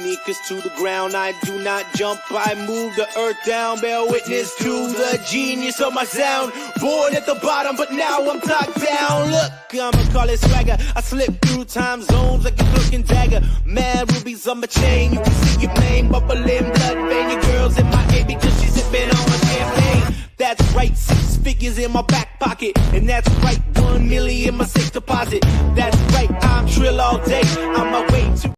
sneakers to the ground. I do not jump, I move the earth down. Bear witness to the genius of my sound. Born at the bottom, but now I'm top down. Look, I'ma call it swagger. I slip through time zones like a cloak and dagger. Mad rubies on my chain. You can see your name bubbling, blood vein. Your girl's in my A because she's sipping on my champagne. That's right, 6 figures in my back pocket. And that's right, 1 million in my safe deposit. That's right, I'm trill all day. On my way to.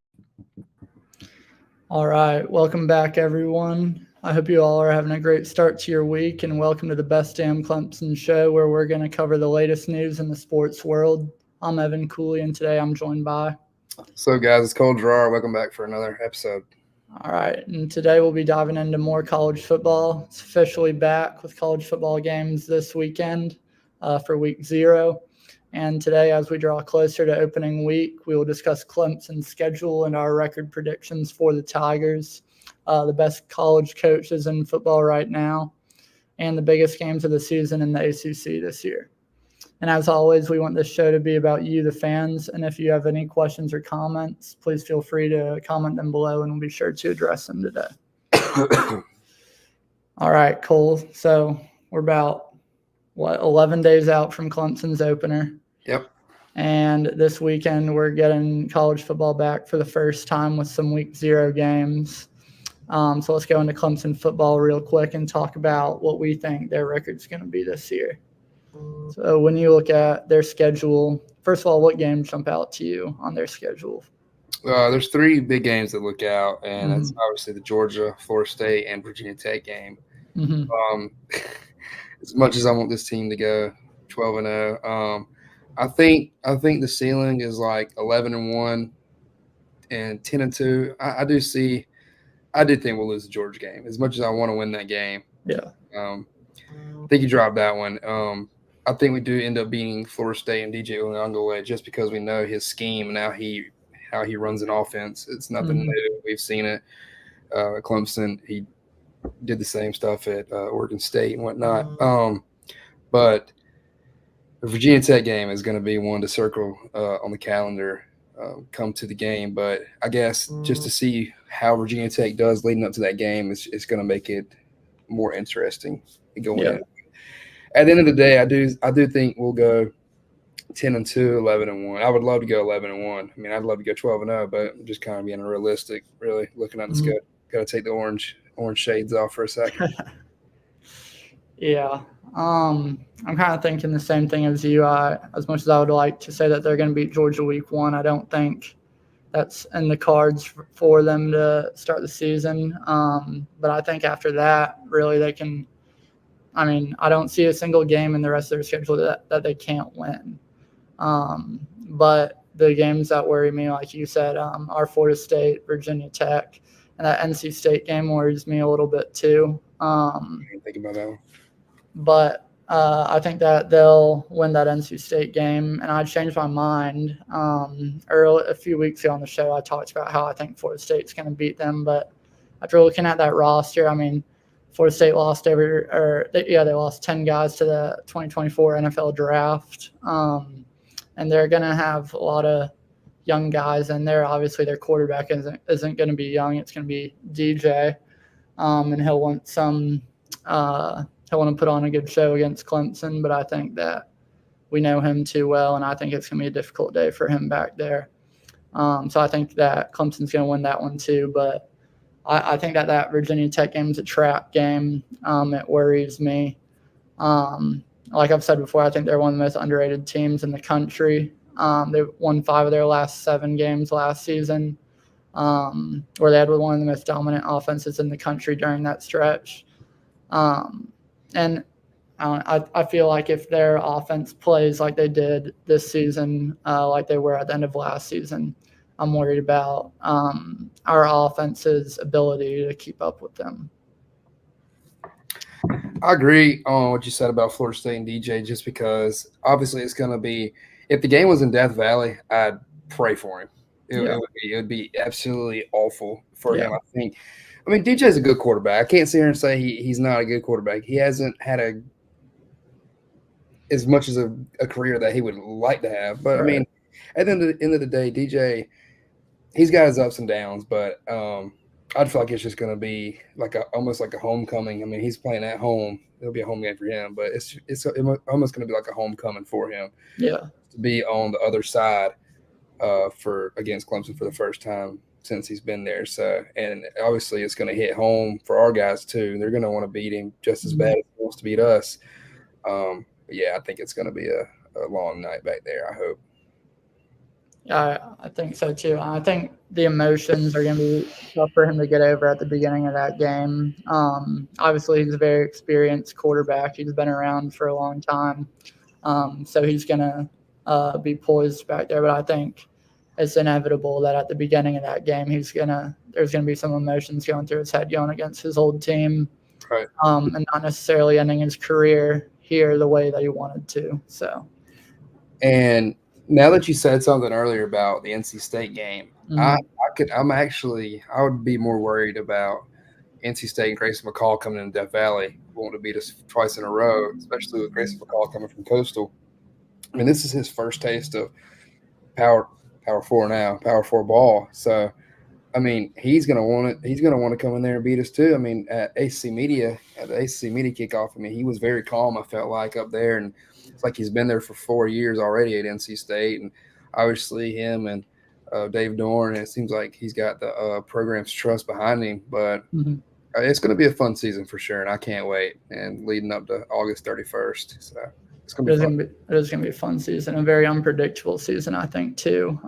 All right, welcome back, everyone. I hope you all are having a great start to your week, and welcome to the Best Damn Clemson show, where we're going to cover the latest news in the sports world. I'm Evan Cooley, and today I'm joined by. So, guys, it's Cole Gerard. Welcome back for another episode. All right, and today we'll be diving into more college football. It's officially back with college football games this weekend for week 0. And today, as we draw closer to opening week, we will discuss Clemson's schedule and our record predictions for the Tigers, the best college coaches in football right now, and the biggest games of the season in the ACC this year. And as always, we want this show to be about you, the fans. And if you have any questions or comments, please feel free to comment them below, and we'll be sure to address them today. All right, Cole. So we're about, 11 days out from Clemson's opener. Yep. And this weekend, we're getting college football back for the first time with some week 0 games. So let's go into Clemson football real quick and talk about what we think their record's going to be this year. So when you look at their schedule, first of all, what games jump out to you on their schedule? There's 3 big games that look out, and that's obviously the Georgia, Florida State, and Virginia Tech game. As much as I want this team to go 12-0, I think the ceiling is like 11-1 and 10-2. I do think we'll lose the Georgia game. As much as I want to win that game, I think you drop that one. I think we do end up beating Florida State and DJ Uiagalelei just because we know his scheme and how he runs an offense. It's nothing new. We've seen it. Clemson, he did the same stuff at Oregon State and whatnot. But the Virginia Tech game is going to be one to circle on the calendar come to the game. But I guess just to see how Virginia Tech does leading up to that game is going to make it more interesting going in. At the end of the day, I do think we'll go 10-2, 11-1. I would love to go 11-1. I mean, I'd love to go 12-0, but I'm just kind of being realistic, really looking at the schedule. Got to take the orange shades off for a second. I'm kind of thinking the same thing as you. As much as I would like to say that they're going to beat Georgia week 1, I don't think that's in the cards for them to start the season. But I think after that, really they can. I mean, I don't see a single game in the rest of their schedule that they can't win. But the games that worry me, like you said, are Florida State, Virginia Tech, and that NC State game worries me a little bit too. I didn't think about that one. But I think that they'll win that NC State game, and I changed my mind. A few weeks ago on the show, I talked about how I think Florida State's going to beat them, but after looking at that roster, I mean, Florida State lost they lost 10 guys to the 2024 NFL draft, and they're going to have a lot of young guys in there. Obviously, their quarterback isn't going to be young; it's going to be DJ, and he'll want to put on a good show against Clemson. But I think that we know him too well, and I think it's going to be a difficult day for him back there. So I think that Clemson's going to win that one too, but. I think that Virginia Tech game is a trap game. It worries me. Like I've said before, I think they're one of the most underrated teams in the country. They won 5 of their last 7 games last season, where they had one of the most dominant offenses in the country during that stretch. And I feel like if their offense plays like they did this season, like they were at the end of last season, I'm worried about our offense's ability to keep up with them. I agree on what you said about Florida State and DJ, just because obviously it's going to be – if the game was in Death Valley, I'd pray for him. It would be absolutely awful for him, I think. I mean, DJ's a good quarterback. I can't sit here and say he's not a good quarterback. He hasn't had as much as a career that he would like to have. But, I mean, at the end of the day, DJ – he's got his ups and downs, but I'd feel like it's just going to be like almost like a homecoming. I mean, he's playing at home; it'll be a home game for him, but it's almost going to be like a homecoming for him. Yeah. To be on the other side for against Clemson for the first time since he's been there. So, and obviously it's going to hit home for our guys too. They're going to want to beat him just as bad as he wants to beat us. But yeah, I think it's going to be a long night back there. I hope. Yeah, I think so too. I think the emotions are going to be tough for him to get over at the beginning of that game. Obviously, he's a very experienced quarterback. He's been around for a long time. So he's going to be poised back there. But I think it's inevitable that at the beginning of that game, there's going to be some emotions going through his head going against his old team, Right. And not necessarily ending his career here the way that he wanted to. So, and now that you said something earlier about the NC State game, I would be more worried about NC State and Grayson McCall coming in Death Valley, wanting to beat us twice in a row, especially with Grayson McCall coming from Coastal. I mean, this is his first taste of Power 4 now, Power 4 ball. So, I mean, he's gonna want it. He's gonna want to come in there and beat us too. I mean, at the ACC Media kickoff, I mean, he was very calm. I felt like up there, and it's like he's been there for 4 years already at NC State, and obviously him and Dave Dorn. It seems like he's got the program's trust behind him. But it's going to be a fun season for sure, and I can't wait. And leading up to August 31st, so it's going to be fun. It is going to be a fun season, a very unpredictable season, I think, too.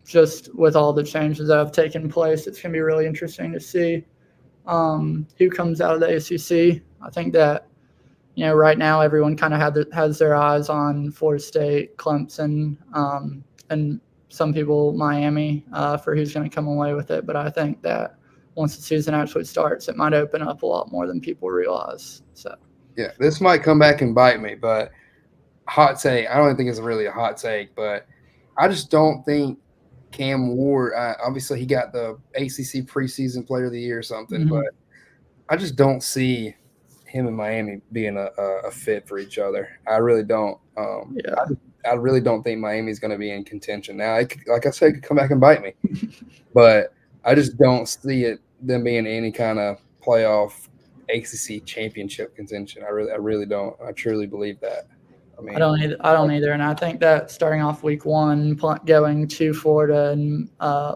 Just with all the changes that have taken place, it's going to be really interesting to see who comes out of the ACC. I think that, right now everyone kind of has their eyes on Florida State, Clemson, and some people Miami for who's going to come away with it. But I think that once the season actually starts, it might open up a lot more than people realize. So yeah, this might come back and bite me, but hot take. I don't think it's really a hot take, but I just don't think Cam Ward. Obviously, he got the ACC preseason Player of the Year or something, but I just don't see him and Miami being a fit for each other. I really don't. I really don't think Miami's going to be in contention. Now, like I said, it could come back and bite me, but I just don't see them being any kind of playoff ACC championship contention. I really don't. I truly believe that. I mean, I don't either, and I think that starting off week one, going to Florida and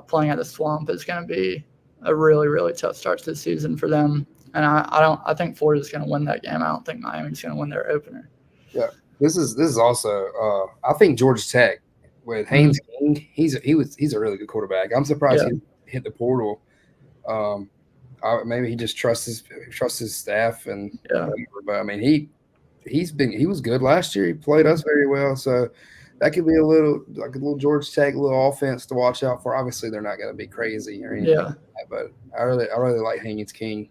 playing at the Swamp is going to be a really, really tough start to the season for them. And I think Florida's going to win that game. I don't think Miami's going to win their opener. Yeah, this is also I think Georgia Tech with Haynes King. He's a really good quarterback. I'm surprised he hit the portal. Maybe he just trusts his staff and whatever, but I mean he was good last year. He played us very well, so that could be a little Georgia Tech little offense to watch out for. Obviously, they're not going to be crazy or anything like that, but I really like Haynes King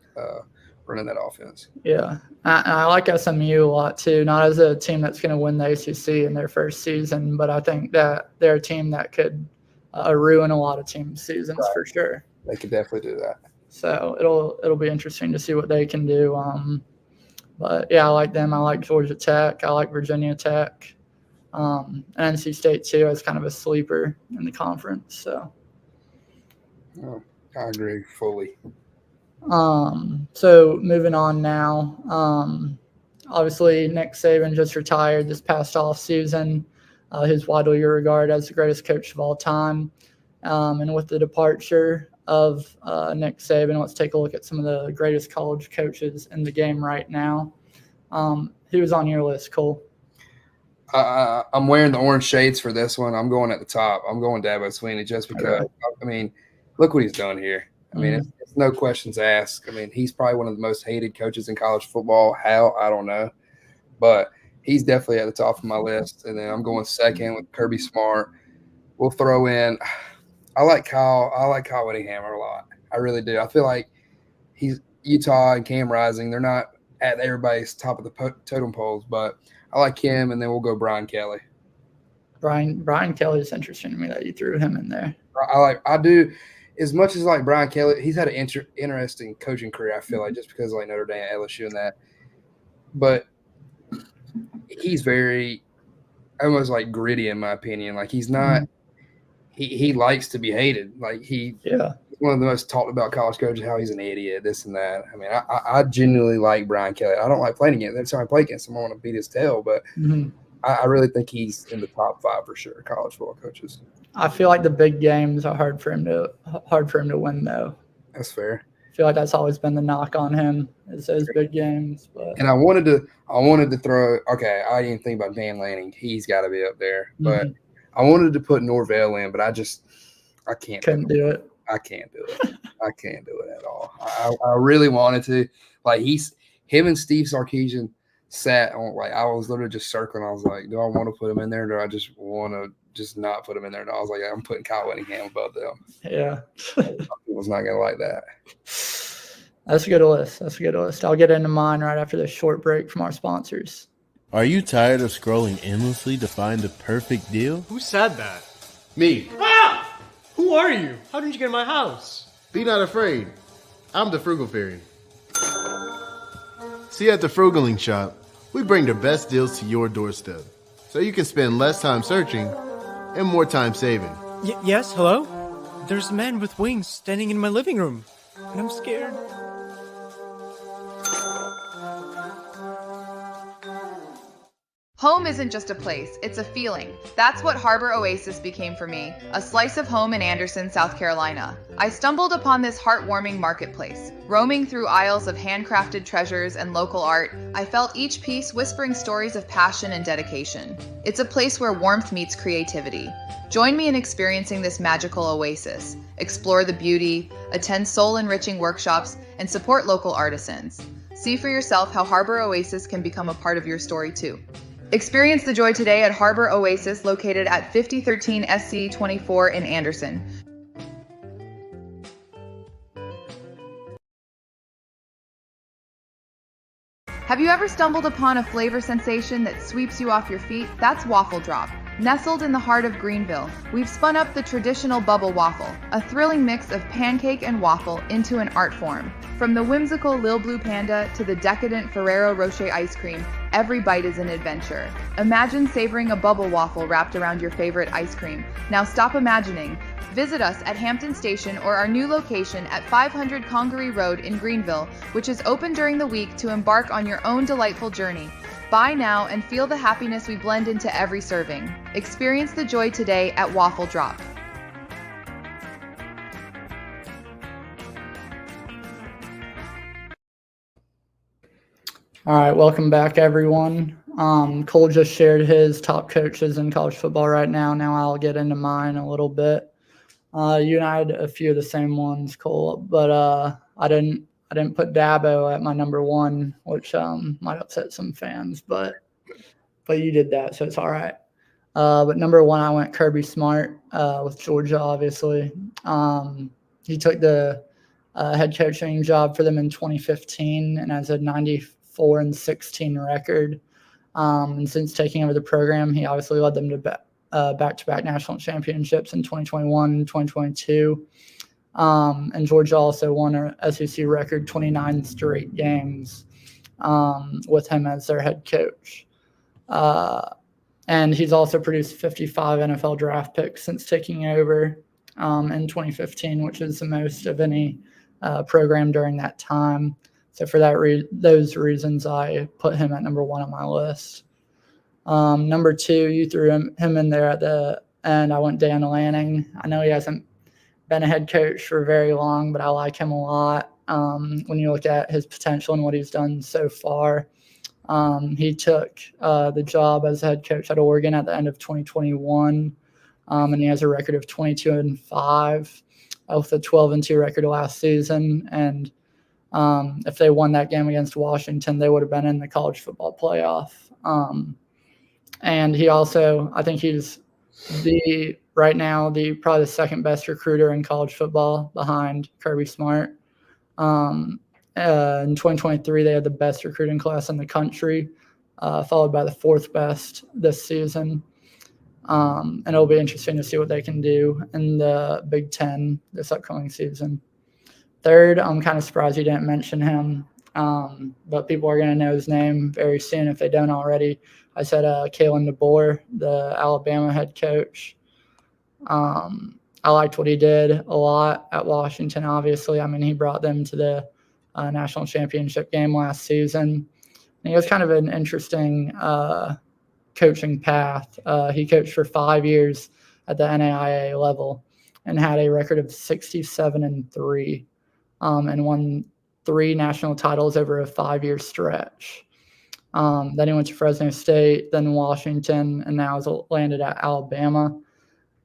running that offense. Yeah, I like SMU a lot too. Not as a team that's going to win the ACC in their first season, but I think that they're a team that could ruin a lot of teams' seasons for sure. They could definitely do that. So it'll be interesting to see what they can do. But yeah, I like them. I like Georgia Tech. I like Virginia Tech, and NC State too as kind of a sleeper in the conference. So. Oh, I agree fully. So moving on now, obviously Nick Saban just retired this past off season. He's widely regarded as the greatest coach of all time. And with the departure of Nick Saban, let's take a look at some of the greatest college coaches in the game right now. Who's on your list, Cole? I'm wearing the orange shades for this one. I'm going at the top. I'm going Dabo Swinney just because, I mean, look what he's done here. I mean, it's no questions asked. I mean, he's probably one of the most hated coaches in college football. How? I don't know. But he's definitely at the top of my list. And then I'm going second with Kirby Smart. We'll throw in – I like Kyle Whittingham a lot. I really do. I feel like he's Utah and Cam Rising. They're not at everybody's top of the totem poles, but I like him, and then we'll go Brian Kelly. Brian Kelly is interesting to me that you threw him in there. I do. As much as like Brian Kelly, he's had an interesting coaching career, I feel like, just because of like Notre Dame, LSU, and that. But he's very almost like gritty, in my opinion. Like he's not he likes to be hated. Like Yeah. one of the most talked about college coaches, how he's an idiot, this and that. I mean, I genuinely like Brian Kelly. I don't like playing against him. Every time I play against him, I want to beat his tail. But I really think he's in the top 5 for sure, college football coaches. I feel like the big games are hard for him to win, though. That's fair. I feel like that's always been the knock on him, is those big games. But and I wanted to throw. Okay, I didn't think about Dan Lanning. He's got to be up there. But I wanted to put Norvell in, but I can't. Couldn't do it. I can't do it. I can't do it at all. I really wanted to. Like him and Steve Sarkisian sat on. Like I was literally just circling. I was like, do I want to put him in there? Or do I just want to just not put him in there? And I was like, I'm putting Kyle Whittingham above them. Yeah. I was not gonna like that. That's a good list. I'll get into mine right after this short break from our sponsors. Are you tired of scrolling endlessly to find the perfect deal? Who said that? Me. Ah! Who are you? How did you get in my house? Be not afraid. I'm the Frugal Fairy. See, at the Frugaling Shop, we bring the best deals to your doorstep, so you can spend less time searching and more time saving. Yes, hello? There's a man with wings standing in my living room, and I'm scared. Home isn't just a place, it's a feeling. That's what Harbor Oasis became for me, a slice of home in Anderson, South Carolina. I stumbled upon this heartwarming marketplace. Roaming through aisles of handcrafted treasures and local art, I felt each piece whispering stories of passion and dedication. It's a place where warmth meets creativity. Join me in experiencing this magical oasis. Explore the beauty, attend soul-enriching workshops, and support local artisans. See for yourself how Harbor Oasis can become a part of your story too. Experience the joy today at Harbor Oasis, located at 5013 SC 24 in Anderson. Have you ever stumbled upon a flavor sensation that sweeps you off your feet? That's Waffle Drop. Nestled in the heart of Greenville, we've spun up the traditional bubble waffle, a thrilling mix of pancake and waffle, into an art form. From the whimsical Lil Blue Panda to the decadent Ferrero Rocher ice cream, every bite is an adventure. Imagine savoring a bubble waffle wrapped around your favorite ice cream. Now stop imagining. Visit us at Hampton Station or our new location at 500 Congaree Road in Greenville, which is open during the week to embark on your own delightful journey. Buy now and feel the happiness we blend into every serving. Experience the joy today at Waffle Drop. All right, welcome back, everyone. Cole just shared his top coaches in college football right now. Now I'll get into mine a little bit. You and I had a few of the same ones, Cole, but I didn't put Dabo at my number 1, which might upset some fans, but you did that, so it's all right. But number 1, I went Kirby Smart with Georgia, obviously. He took the head coaching job for them in 2015 and has a 94-16 record. And since taking over the program, he obviously led them to back-to-back national championships in 2021 and 2022. And Georgia also won a SEC record 29 straight games with him as their head coach. And he's also produced 55 NFL draft picks since taking over in 2015, which is the most of any program during that time. So for those reasons, I put him at number 1 on my list. Number 2, you threw him in there at the end. I went Dan Lanning. I know he hasn't been a head coach for very long, but I like him a lot. When you look at his potential and what he's done so far, he took the job as a head coach at Oregon at the end of 2021, and he has a record of 22-5 with a 12-2 record last season. And if they won that game against Washington, they would have been in the college football playoff. And he also, I think he's right now probably the second best recruiter in college football behind Kirby Smart. In 2023, they had the best recruiting class in the country, followed by the 4th best this season. And it'll be interesting to see what they can do in the Big Ten this upcoming season. 3rd, I'm kind of surprised you didn't mention him, but people are going to know his name very soon if they don't already. I said Kalen DeBoer, the Alabama head coach. I liked what he did a lot at Washington, obviously. I mean, he brought them to the national championship game last season. And he was kind of an interesting coaching path. He coached for 5 years at the NAIA level and had a record of 67-3 and won 3 national titles over a 5-year stretch. Then he went to Fresno State, then Washington, and now has landed at Alabama.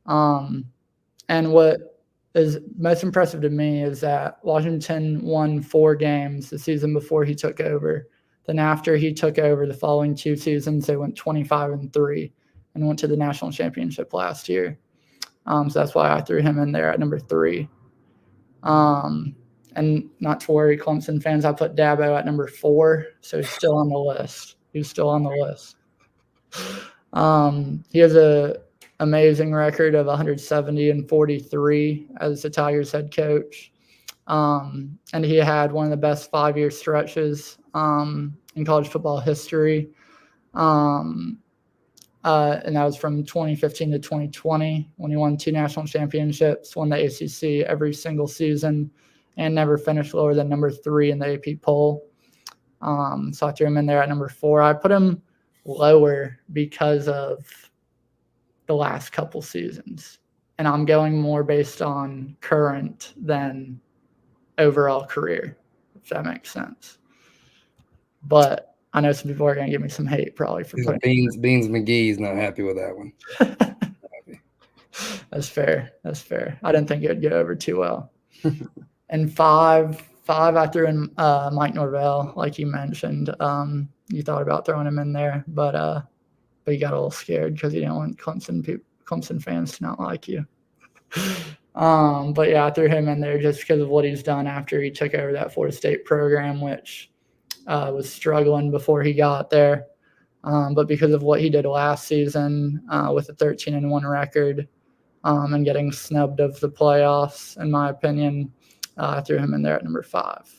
And what is most impressive to me is that Washington won 4 games the season before he took over. Then after he took over the following 2 seasons, they went 25-3 and went to the national championship last year. So that's why I threw him in there at number 3. And not to worry, Clemson fans, I put Dabo at number 4, so he's still on the list. He has a amazing record of 170-43 as the Tigers head coach. And he had one of the best 5-year stretches in college football history. And that was from 2015 to 2020 when he won 2 national championships, won the ACC every single season, and never finished lower than number 3 in the AP poll. So I threw him in there at number 4. I put him lower because of the last couple seasons. And I'm going more based on current than overall career, if that makes sense. But I know some people are going to give me some hate probably for putting Beans McGee's not happy with that one. That's fair. I didn't think it would go over too well. And 5, I threw in Mike Norvell, like you mentioned. You thought about throwing him in there, but you got a little scared because you didn't want Clemson fans to not like you. But yeah, I threw him in there just because of what he's done after he took over that Florida State program, which was struggling before he got there. But because of what he did last season with a 13-1 record and getting snubbed of the playoffs, in my opinion, I threw him in there at number 5.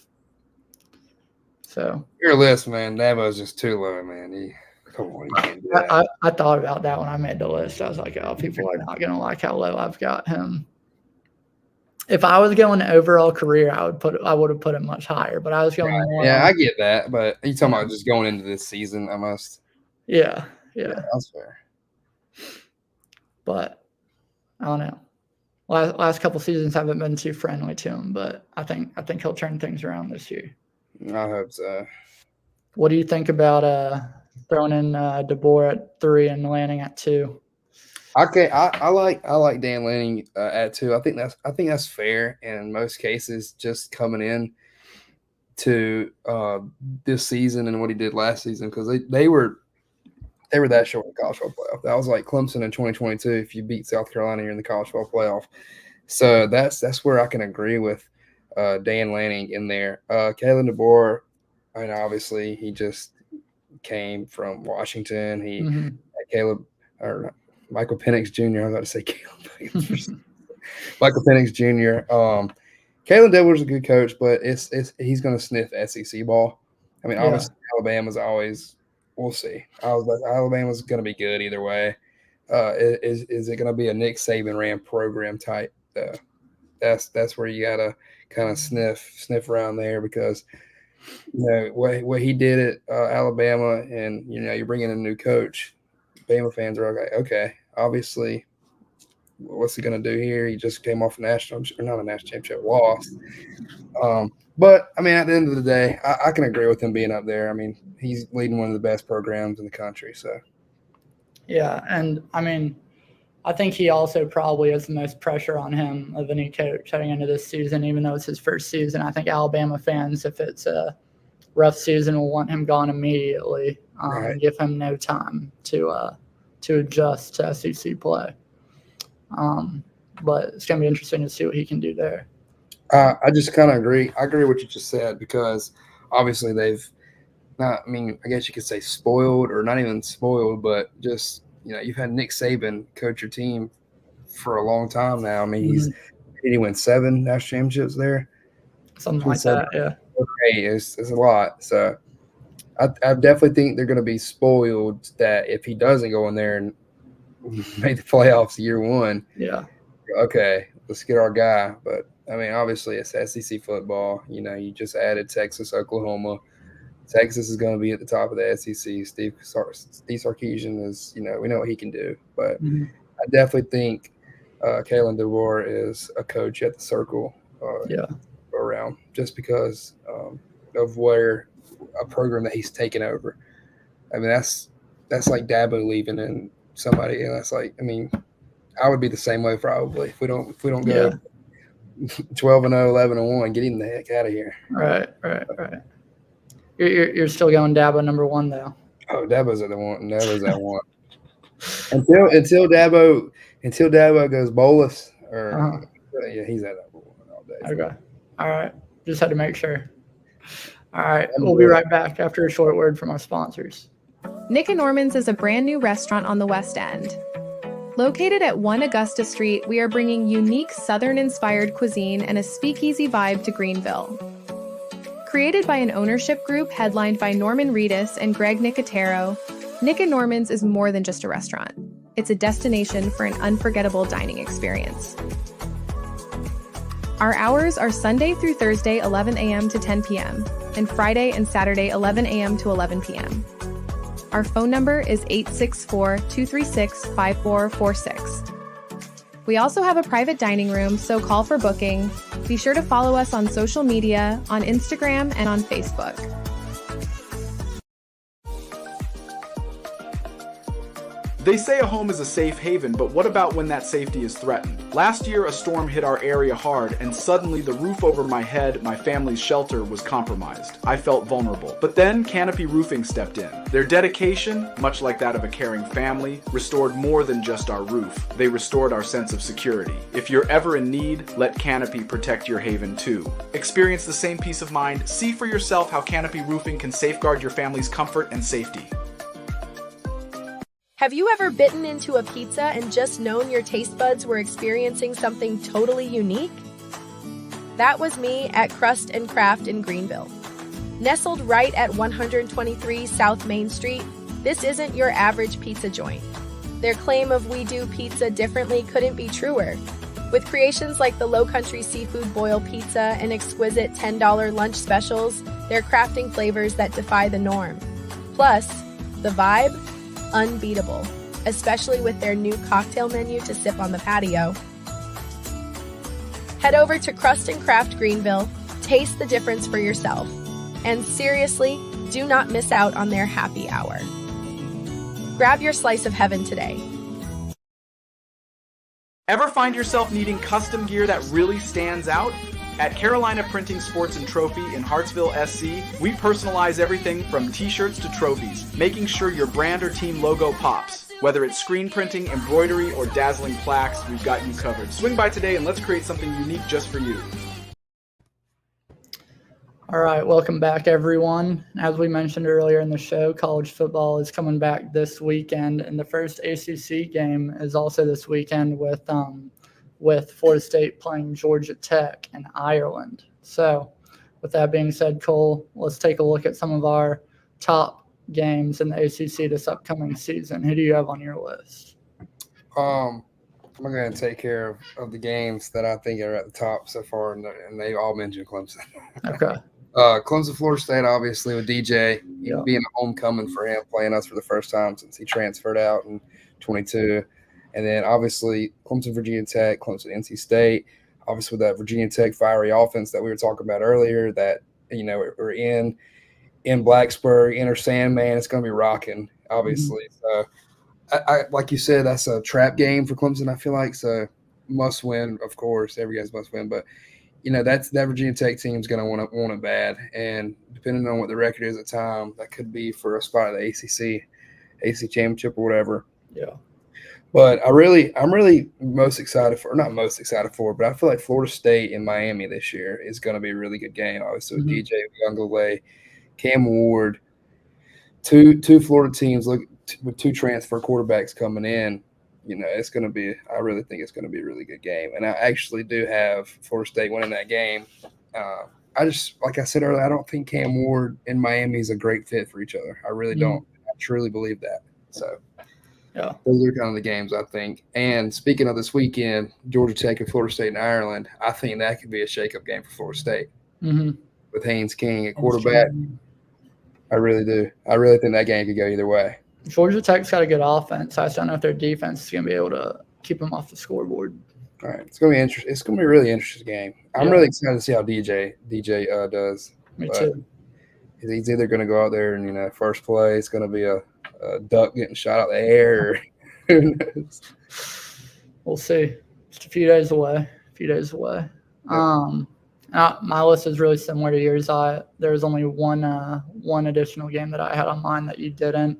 So your list, man, Dabo's just too low, man. Come on, you can't do that. I thought about that when I made the list. I was like, oh, people are not going to like how low I've got him. If I was going overall career, I would have put him much higher. But I was going more. Yeah, I get that. But you talking about just going into this season, almost. Yeah, that's fair. But I don't know. Last couple seasons haven't been too friendly to him, but I think he'll turn things around this year. I hope so. What do you think about throwing in DeBoer at 3 and Lanning at 2? Okay, I like Dan Lanning at 2. I think that's fair in most cases. Just coming in to this season and what he did last season, because they were that short in the college football playoff. That was like Clemson in 2022. If you beat South Carolina, you're in the college football playoff. So that's where I can agree with Dan Lanning in there. Kalen DeBoer, I mean, obviously he just came from Washington. He Michael Penix Jr. I was about to say Caleb. Michael Penix Jr. Kalen DeBoer's a good coach, but he's going to sniff SEC ball. I mean, obviously Alabama's always. We'll see. Alabama's going to be good either way. Is it going to be a Nick Saban ran program type? That's where you got to kind of sniff around there, because what he did at Alabama, and you're bringing in a new coach. Bama fans are like, okay, obviously, what's he going to do here? He just came off not a national championship loss. But, I mean, at the end of the day, I can agree with him being up there. I mean, he's leading one of the best programs in the country. So, yeah, and, I mean, I think he also probably has the most pressure on him of any coach heading into this season, even though it's his first season. I think Alabama fans, if it's a rough season, will want him gone immediately and give him no time to adjust to SEC play. But it's going to be interesting to see what he can do there. I just kind of agree. I agree with what you just said, because obviously they've not, I mean, I guess you could say spoiled, or not even spoiled, but just, you've had Nick Saban coach your team for a long time now. I mean, did he win 7 national championships there? Something like that, yeah. Okay, it's a lot. So I definitely think they're going to be spoiled that if he doesn't go in there and make the playoffs year 1, okay, let's get our guy. But I mean, obviously, it's SEC football. You just added Texas, Oklahoma. Texas is going to be at the top of the SEC. Steve Sarkisian is, we know what he can do. But Mhm. I definitely think Kalen DeBoer is a coach at the circle around just because of where a program that he's taken over. I mean, that's like Dabo leaving and somebody, and that's like, I mean, I would be the same way probably if we don't go 12-0, 11-1, get him the heck out of here. Right. You're still going Dabo number one though. Oh, Dabo's at the one. Dabo's at one. Until Dabo goes bolus, or he's at number one all day. Okay. All right. Just had to make sure. All right. We'll be right back after a short word from our sponsors. Nick and Norman's is a brand new restaurant on the West End. Located at 1 Augusta Street, we are bringing unique Southern-inspired cuisine and a speakeasy vibe to Greenville. Created by an ownership group headlined by Norman Reedus and Greg Nicotero, Nick and Norman's is more than just a restaurant. It's a destination for an unforgettable dining experience. Our hours are Sunday through Thursday, 11 a.m. to 10 p.m., and Friday and Saturday, 11 a.m. to 11 p.m. Our phone number is 864-236-5446. We also have a private dining room, so call for booking. Be sure to follow us on social media, on Instagram, and on Facebook. They say a home is a safe haven, but what about when that safety is threatened? Last year, a storm hit our area hard, and suddenly the roof over my head, my family's shelter, was compromised. I felt vulnerable. But then Canopy Roofing stepped in. Their dedication, much like that of a caring family, restored more than just our roof. They restored our sense of security. If you're ever in need, let Canopy protect your haven too. Experience the same peace of mind. See for yourself how Canopy Roofing can safeguard your family's comfort and safety. Have you ever bitten into a pizza and just known your taste buds were experiencing something totally unique? That was me at Crust and Craft in Greenville. Nestled right at 123 South Main Street, this isn't your average pizza joint. Their claim of "we do pizza differently" couldn't be truer. With creations like the Low Country Seafood Boil Pizza and exquisite $10 lunch specials, they're crafting flavors that defy the norm. Plus, the vibe? Unbeatable, especially with their new cocktail menu to sip on the patio. Head over to Crust and Craft Greenville, taste the difference for yourself, and seriously, do not miss out on their happy hour. Grab your slice of heaven today. Ever find yourself needing custom gear that really stands out? At Carolina Printing Sports and Trophy in Hartsville, SC, we personalize everything from t-shirts to trophies, making sure your brand or team logo pops. Whether it's screen printing, embroidery, or dazzling plaques, we've got you covered. Swing by today and let's create something unique just for you. All right, welcome back, everyone. As we mentioned earlier in the show, college football is coming back this weekend, and the first ACC game is also this weekend with Florida State playing Georgia Tech in Ireland. So with that being said, Cole, let's take a look at some of our top games in the ACC this upcoming season. Who do you have on your list? I'm going to take care of the games that I think are at the top so far, and they all mentioned Clemson. Okay. Clemson, Florida State, obviously, with DJ being a homecoming for him, playing us for the first time since he transferred out in 22. And then, obviously, Clemson, Virginia Tech, Clemson, NC State, obviously with that Virginia Tech fiery offense that we were talking about earlier that, we're in Blacksburg, Inner Sandman. It's going to be rocking, obviously. So, I like you said, that's a trap game for Clemson, I feel like. So, must win, of course. Every guy's must win. But, that Virginia Tech team's going to want it bad. And depending on what the record is at the time, that could be for a spot at the ACC championship or whatever. Yeah. But I'm really most excited for, not most excited for, but I feel like Florida State and Miami this year is going to be a really good game. Obviously, with DJ Youngleway, Cam Ward, two Florida teams with two transfer quarterbacks coming in. It's going to be. I really think it's going to be a really good game, and I actually do have Florida State winning that game. I just, like I said earlier, I don't think Cam Ward and Miami is a great fit for each other. I really don't. I truly believe that. So. Yeah. Those are kind of the games, I think. And speaking of this weekend, Georgia Tech and Florida State and Ireland, I think that could be a shakeup game for Florida State Mm-hmm. with Haynes King at quarterback. I really do. I really think that game could go either way. Georgia Tech's got a good offense. I just don't know if their defense is going to be able to keep them off the scoreboard. All right, it's gonna be interesting. It's gonna be a really interesting game. I'm really excited to see how DJ does. Me too. He's either gonna go out there and first play, it's gonna be a duck getting shot out the air. Or who knows? We'll see. Just a few days away. My list is really similar to yours. There was only one additional game that I had on mine that you didn't.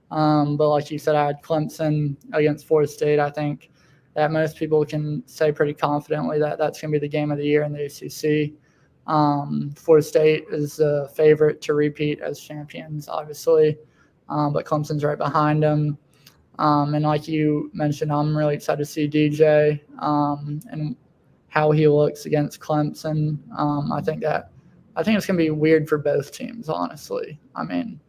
But like you said, I had Clemson against Florida State. I think that most people can say pretty confidently that that's going to be the game of the year in the ACC. Florida State is the favorite to repeat as champions, obviously, but Clemson's right behind them. And like you mentioned, I'm really excited to see DJ and how he looks against Clemson. I think it's going to be weird for both teams, honestly. I mean,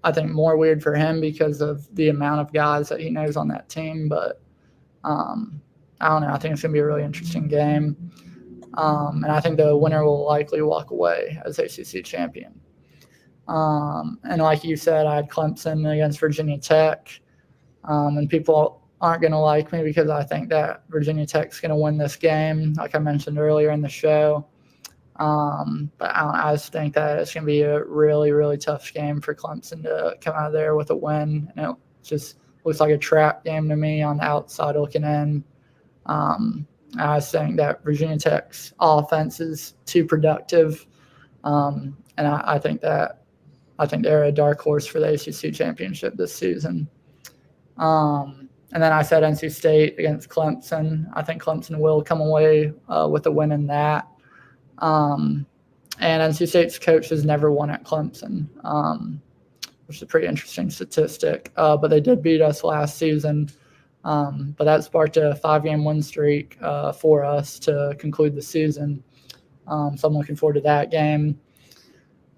I think more weird for him because of the amount of guys that he knows on that team, but I don't know. I think it's going to be a really interesting game. And I think the winner will likely walk away as ACC champion. And like you said, I had Clemson against Virginia Tech. And people aren't going to like me because I think that Virginia Tech's going to win this game, like I mentioned earlier in the show. But I just think that it's going to be a really, really tough game for Clemson to come out of there with a win. And it just looks like a trap game to me on the outside looking in. I just think that Virginia Tech's offense is too productive. And I think they're a dark horse for the ACC championship this season. And then I said NC State against Clemson. I think Clemson will come away with a win in that. And NC State's coach has never won at Clemson, which is a pretty interesting statistic. But they did beat us last season. But that sparked a 5-game win streak for us to conclude the season. So I'm looking forward to that game.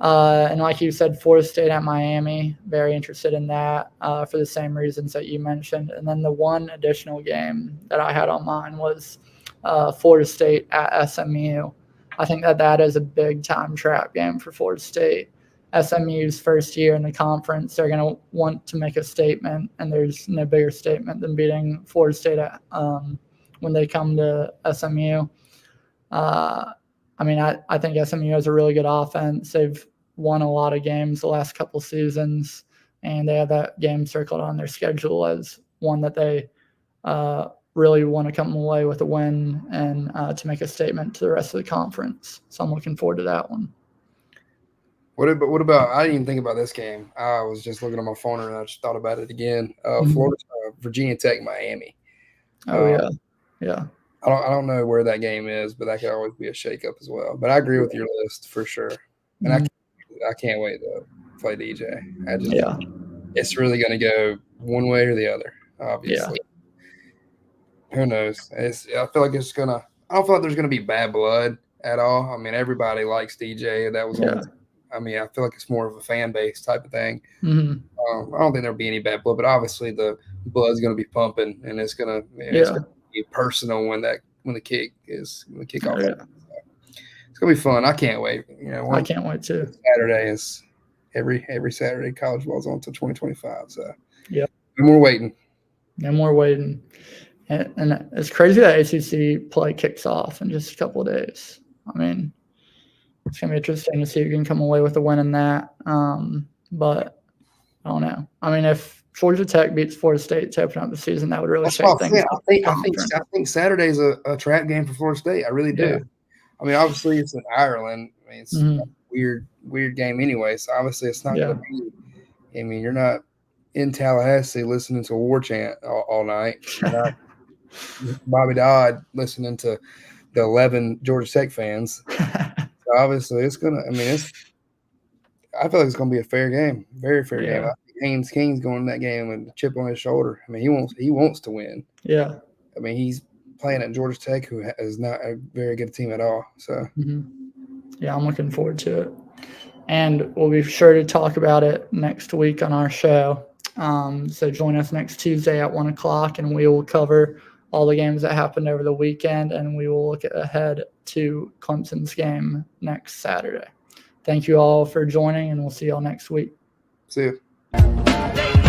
And like you said, Florida State at Miami, very interested in that for the same reasons that you mentioned. And then the one additional game that I had on mine was Florida State at SMU. I think that is a big-time trap game for Florida State. SMU's first year in the conference, they're going to want to make a statement, and there's no bigger statement than beating Florida State when they come to SMU. I think SMU has a really good offense. They've won a lot of games the last couple seasons, and they have that game circled on their schedule as one that they really want to come away with a win and to make a statement to the rest of the conference. So I'm looking forward to that one. What about? I didn't even think about this game. I was just looking on my phone and I just thought about it again. Florida, Virginia Tech, Miami. Yeah. I don't know where that game is, but that could always be a shakeup as well. But I agree with your list for sure, and I can't wait to play DJ. It's really going to go one way or the other. Obviously, who knows? I feel like it's gonna. I don't feel like there's going to be bad blood at all. I mean, everybody likes DJ. That was I feel like it's more of a fan base type of thing. Mm-hmm. I don't think there'll be any bad blood, but obviously the blood's going to be pumping, and it's going to be personal when the kickoff. Yeah. It's going to be fun. I can't wait. I can't wait too. Saturday is every Saturday. College ball's on until 2025. So no more waiting. No more waiting. And it's crazy that ACC play kicks off in just a couple of days. I mean, it's going to be interesting to see who can come away with a win in that. But I don't know. I mean, if Georgia Tech beats Florida State to open up the season, that would really shake things up. I think Saturday's a trap game for Florida State. I really do. Yeah. I mean, obviously it's in Ireland. I mean, it's a weird game anyway. So obviously it's not going to be. I mean, you're not in Tallahassee listening to a war chant all night. You're not Bobby Dodd listening to the 11 Georgia Tech fans. So obviously it's gonna. I feel like it's gonna be a fair game, very fair game. I think Haynes King's going to that game with a chip on his shoulder. I mean, he wants to win. Yeah. I mean, he's playing at Georgia Tech, who is not a very good team at all. So. Yeah, I'm looking forward to it, and we'll be sure to talk about it next week on our show. So join us next Tuesday at 1 o'clock, and we will cover all the games that happened over the weekend, and we will look ahead to Clemson's game next Saturday. Thank you all for joining, and we'll see you all next week. See you.